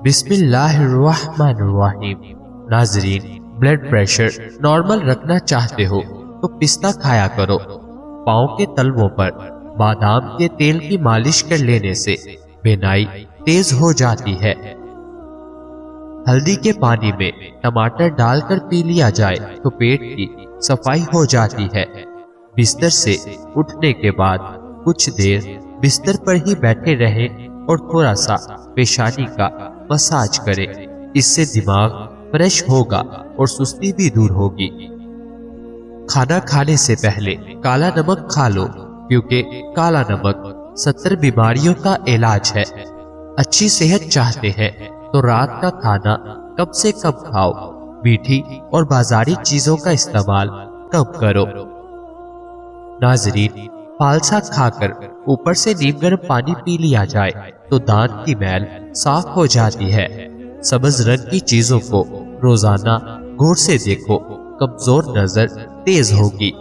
بسم اللہ الرحمن الرحیم۔ ناظرین، بلڈ پریشر نارمل رکھنا چاہتے ہو تو پستہ کھایا کرو۔ پاؤں کے تلووں پر بادام کے تیل کی مالش کر لینے سے بینائی تیز ہو جاتی ہے۔ ہلدی کے پانی میں ٹماٹر ڈال کر پی لیا جائے تو پیٹ کی صفائی ہو جاتی ہے۔ بستر سے اٹھنے کے بعد کچھ دیر بستر پر ہی بیٹھے رہیں اور تھوڑا سا پیشانی کا مساج کریں۔ اس سے دماغ فریش ہوگا اور سستی بھی دور ہوگی۔ کھانا کھانے سے پہلے کالا نمک کھا لو، کیونکہ کالا نمک 70 بیماریوں کا علاج ہے۔ اچھی صحت چاہتے ہیں تو رات کا کھانا کم سے کم کھاؤ۔ میٹھی اور بازاری چیزوں کا استعمال کم کرو۔ ناظرین، فالسا کھا کر اوپر سے نیم گرم پانی پی لیا جائے تو دانت کی میل صاف ہو جاتی ہے۔ سبز رنگ کی چیزوں کو روزانہ غور سے دیکھو، کمزور نظر تیز ہوگی۔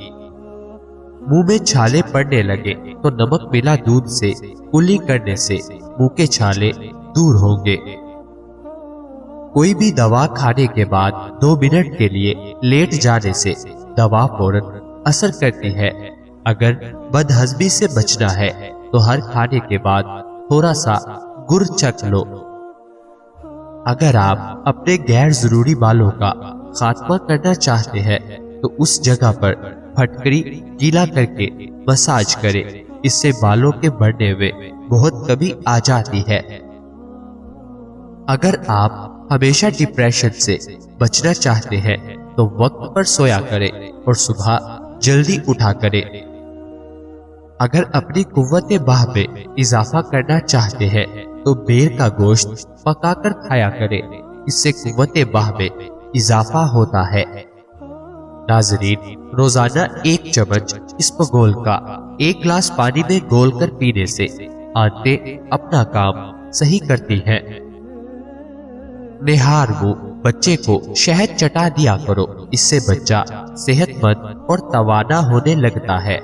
منہ میں چھالے پڑنے لگے تو نمک ملا دودھ سے کلی کرنے سے منہ کے چھالے دور ہوں گے۔ کوئی بھی دوا کھانے کے بعد 2 منٹ کے لیے لیٹ جانے سے دوا فوراً اثر کرتی ہے۔ اگر بدہضمی سے بچنا ہے تو ہر کھانے کے بعد تھوڑا سا گڑ چکھ لو۔ اگر آپ اپنے غیر ضروری بالوں کا خاتمہ کرنا چاہتے ہیں تو اس جگہ پر پھٹکری گیلا کر کے مساج کریں۔ اس سے بالوں کے بڑھنے میں بہت کمی آ جاتی ہے۔ اگر آپ ہمیشہ ڈپریشن سے بچنا چاہتے ہیں تو وقت پر سویا کریں اور صبح جلدی اٹھا کریں۔ اگر اپنی قوت باہ میں اضافہ کرنا چاہتے ہیں تو بیر کا گوشت پکا کر کھایا کریں۔ اس سے قوت باہ میں اضافہ ہوتا ہے۔ ناظرین، روزانہ 1 چمچ اسپغول کا 1 گلاس پانی میں گھول کر پینے سے آنتیں اپنا کام صحیح کرتی ہیں۔ نہار منہ بچے کو شہد چٹا دیا کرو، اس سے بچہ صحت مند اور توانا ہونے لگتا ہے۔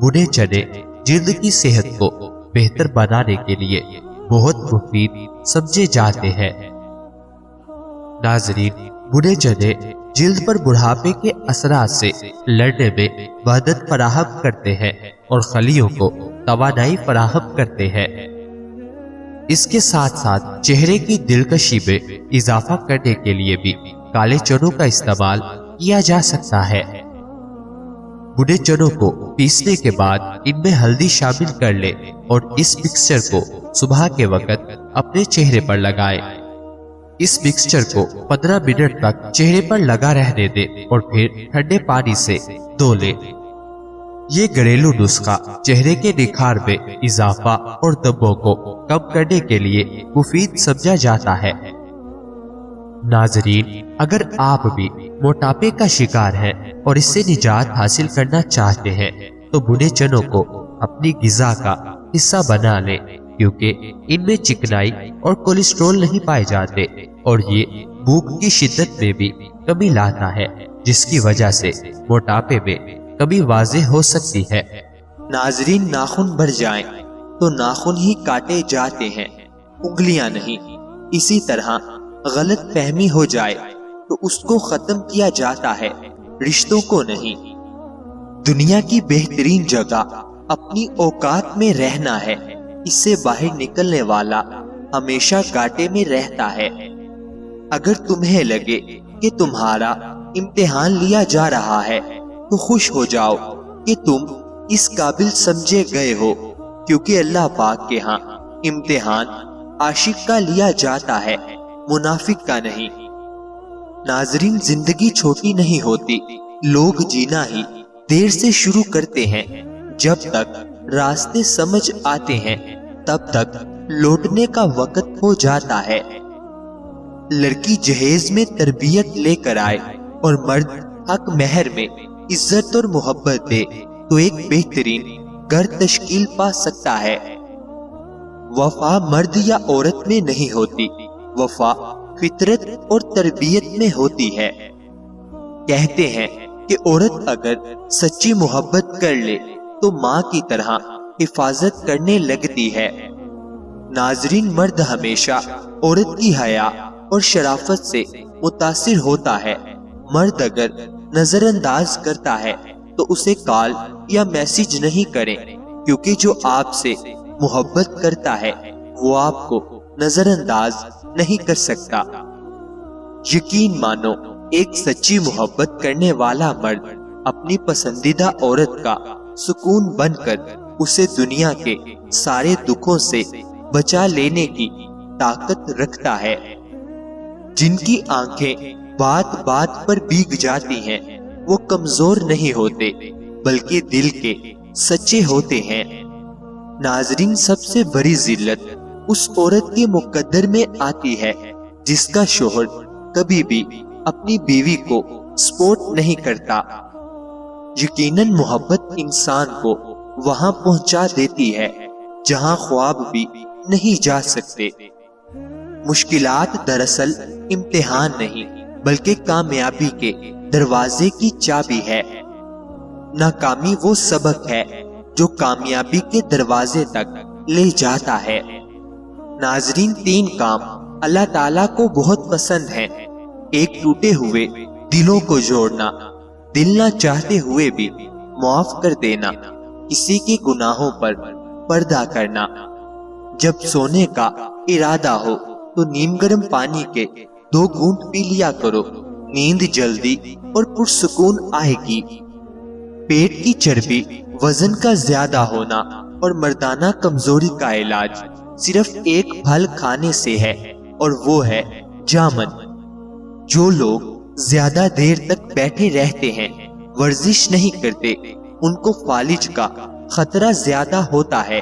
بھنے چنے جلد کی صحت کو بہتر بنانے کے لیے بہت مفید سمجھے جاتے ہیں۔ ناظرین، بھنے چنے جلد پر بڑھاپے کے اثرات سے لڑنے میں مدد فراہم کرتے ہیں اور خلیوں کو توانائی فراہم کرتے ہیں۔ اس کے ساتھ ساتھ چہرے کی دلکشی میں اضافہ کرنے کے لیے بھی کالے چنوں کا استعمال کیا جا سکتا ہے۔ بھنے چنوں کو پیسنے کے بعد ان میں ہلدی شامل کر لیں اور اس مکسچر کو صبح کے وقت اپنے چہرے پر لگائیں۔ اس مکسچر کو 15 منٹ تک چہرے پر لگا رہنے دیں اور پھر ٹھنڈے پانی سے دھو لیں۔ یہ گھریلو نسخہ چہرے کے نکھار میں اضافہ اور دبوں کو کم کرنے کے لیے مفید سمجھا جاتا ہے۔ ناظرین، اگر آپ بھی موٹاپے کا شکار ہیں اور اس سے نجات حاصل کرنا چاہتے ہیں تو بھنے چنوں کو اپنی غذا کا حصہ بنا لیں، کیونکہ ان میں چکنائی اور کولیسٹرول نہیں پائے جاتے اور یہ بھوک کی شدت میں بھی کمی لاتا ہے، جس کی وجہ سے موٹاپے میں کمی واضح ہو سکتی ہے۔ ناظرین، ناخن بڑھ جائیں تو ناخن ہی کاٹے جاتے ہیں، انگلیاں نہیں۔ اسی طرح غلط فہمی ہو جائے تو اس کو ختم کیا جاتا ہے، رشتوں کو نہیں۔ دنیا کی بہترین جگہ اپنی اوقات میں رہنا ہے، اس سے باہر نکلنے والا ہمیشہ گھاٹے میں رہتا ہے۔ اگر تمہیں لگے کہ تمہارا امتحان لیا جا رہا ہے تو خوش ہو جاؤ کہ تم اس قابل سمجھے گئے ہو، کیونکہ اللہ پاک کے ہاں امتحان عاشق کا لیا جاتا ہے، منافق کا نہیں۔ ناظرین، زندگی چھوٹی نہیں ہوتی، لوگ جینا ہی دیر سے شروع کرتے ہیں۔ جب تک راستے سمجھ آتے ہیں تب تک لوٹنے کا وقت ہو جاتا ہے۔ لڑکی جہیز میں تربیت لے کر آئے اور مرد حق مہر میں عزت اور محبت دے تو ایک بہترین گھر تشکیل پا سکتا ہے۔ وفا مرد یا عورت میں نہیں ہوتی، وفا فطرت اور تربیت میں ہوتی ہے۔ کہتے ہیں کہ عورت اگر سچی محبت کر لے تو ماں کی طرح حفاظت کرنے لگتی ہے۔ ناظرین، مرد ہمیشہ عورت کی حیا اور شرافت سے متاثر ہوتا ہے۔ مرد اگر نظر انداز کرتا ہے تو اسے کال یا میسج نہیں کریں، کیونکہ جو آپ سے محبت کرتا ہے وہ آپ کو نظر انداز نہیں کر سکتا۔ یقین مانو، ایک سچی محبت کرنے والا مرد اپنی پسندیدہ عورت کا سکون بن کر اسے دنیا کے سارے دکھوں سے بچا لینے کی طاقت رکھتا ہے۔ جن کی آنکھیں بات بات پر بھیگ جاتی ہیں وہ کمزور نہیں ہوتے بلکہ دل کے سچے ہوتے ہیں۔ ناظرین، سب سے بڑی ذلت اس عورت کے مقدر میں آتی ہے جس کا شوہر کبھی بھی اپنی بیوی کو سپورٹ نہیں کرتا۔ یقیناً محبت انسان کو وہاں پہنچا دیتی ہے جہاں خواب بھی نہیں جا سکتے۔ مشکلات دراصل امتحان نہیں بلکہ کامیابی کے دروازے کی چابی ہے۔ ناکامی وہ سبق ہے جو کامیابی کے دروازے تک لے جاتا ہے۔ ناظرین، 3 کام اللہ تعالیٰ کو بہت پسند ہیں۔ ایک، ٹوٹے ہوئے دلوں کو جوڑنا، دل نہ چاہتے ہوئے بھی معاف کر دینا، کسی کے گناہوں پر پردہ کرنا۔ جب سونے کا ارادہ ہو تو نیم گرم پانی کے 2 گھونٹ پی لیا کرو، نیند جلدی اور پرسکون آئے گی۔ پیٹ کی چربی، وزن کا زیادہ ہونا اور مردانہ کمزوری کا علاج صرف ایک پھل کھانے سے ہے، اور وہ ہے جامن۔ جو لوگ زیادہ دیر تک بیٹھے رہتے ہیں، ورزش نہیں کرتے، ان کو فالج کا خطرہ زیادہ ہوتا ہے۔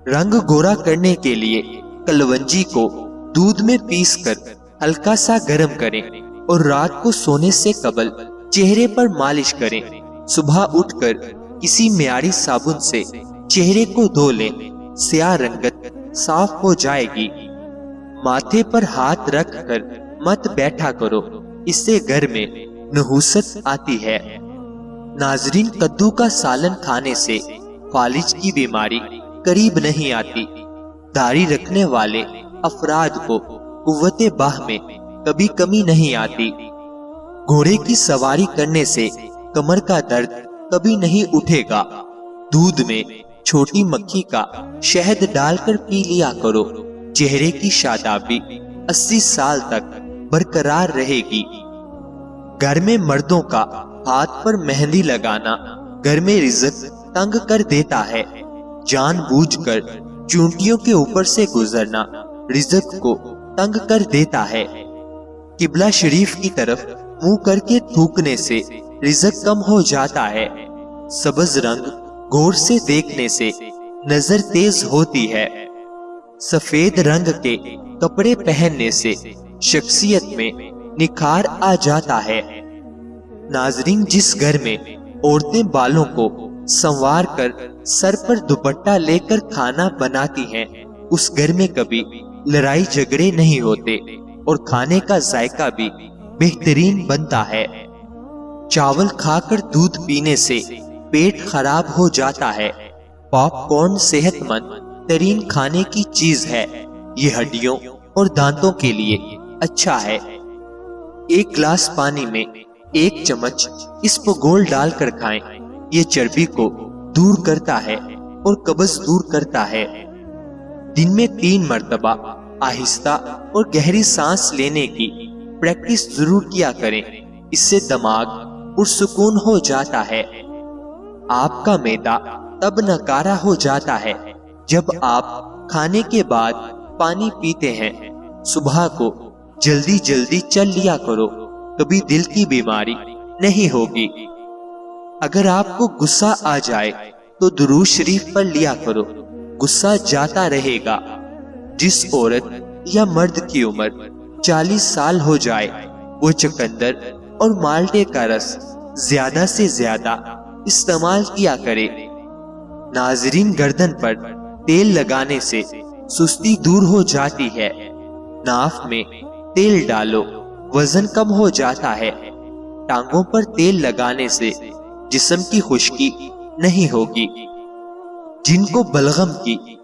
رنگ گورا کرنے کے لیے کلونجی کو دودھ میں پیس کر ہلکا سا گرم کریں اور رات کو سونے سے قبل چہرے پر مالش کریں۔ صبح اٹھ کر کسی معیاری صابن سے چہرے کو دھو لیں، سیاہ رنگت صاف ہو جائے گی۔ ماتھے پر ہاتھ رکھ کر مت بیٹھا کرو، اس سے گھر میں نحوست آتی ہے۔ ناظرین، کدو کا سالن کھانے سے فالج کی بیماری قریب نہیں آتی۔ داڑھی رکھنے والے افراد کو قوت باہ میں کبھی کمی نہیں آتی۔ گھوڑے کی سواری کرنے سے کمر کا درد کبھی نہیں اٹھے گا۔ دودھ میں چھوٹی مکھی کا شہد ڈال کر پی لیا کرو، چہرے کی شادابی 80 سال تک برقرار رہے گی۔ گھر میں مردوں کا ہاتھ پر مہندی لگانا گھر میں رزق تنگ کر دیتا ہے۔ جان بوجھ کر چونٹیوں کے اوپر سے گزرنا رزق کو تنگ کر دیتا ہے۔ قبلہ شریف کی طرف منہ کر کے تھوکنے سے رزق کم ہو جاتا ہے۔ سبز رنگ غور سے دیکھنے سے نظر تیز ہوتی ہے۔ سفید رنگ کے کپڑے پہننے سے شخصیت میں نکھار آ جاتا ہے۔ ناظرین، جس گھر میں عورتیں بالوں کو سنوار کر سر پر دوپٹہ لے کر کھانا بناتی ہیں، اس گھر میں کبھی لڑائی جھگڑے نہیں ہوتے اور کھانے کا ذائقہ بھی بہترین بنتا ہے۔ چاول کھا کر دودھ پینے سے پیٹ خراب ہو جاتا ہے۔ پاپ کارن صحت مند ترین کھانے کی چیز ہے، یہ ہڈیوں اور دانتوں کے لیے اچھا ہے۔ ایک گلاس پانی میں 1 چمچ اسپغول ڈال کر کھائیں، یہ چربی کو دور کرتا ہے اور قبض دور کرتا ہے۔ دن میں 3 مرتبہ آہستہ اور گہری سانس لینے کی پریکٹس ضرور کیا کریں، اس سے دماغ پرسکون ہو جاتا ہے۔ آپ کا معدہ تب ناکارہ ہو جاتا ہے جب آپ کھانے کے بعد پانی پیتے ہیں۔ صبح کو جلدی جلدی چل لیا کرو، کبھی دل کی بیماری نہیں ہوگی۔ اگر آپ کو غصہ آ جائے تو درود شریف پڑھ لیا کرو، غصہ جاتا رہے گا۔ جس عورت یا مرد کی عمر 40 سال ہو جائے وہ چقندر اور مالٹے کا رس زیادہ سے زیادہ استعمال کیا کرے۔ ناظرین، گردن پر تیل لگانے سے سستی دور ہو جاتی ہے۔ ناف میں تیل ڈالو، وزن کم ہو جاتا ہے۔ ٹانگوں پر تیل لگانے سے جسم کی خشکی نہیں ہوگی۔ جن کو بلغم کی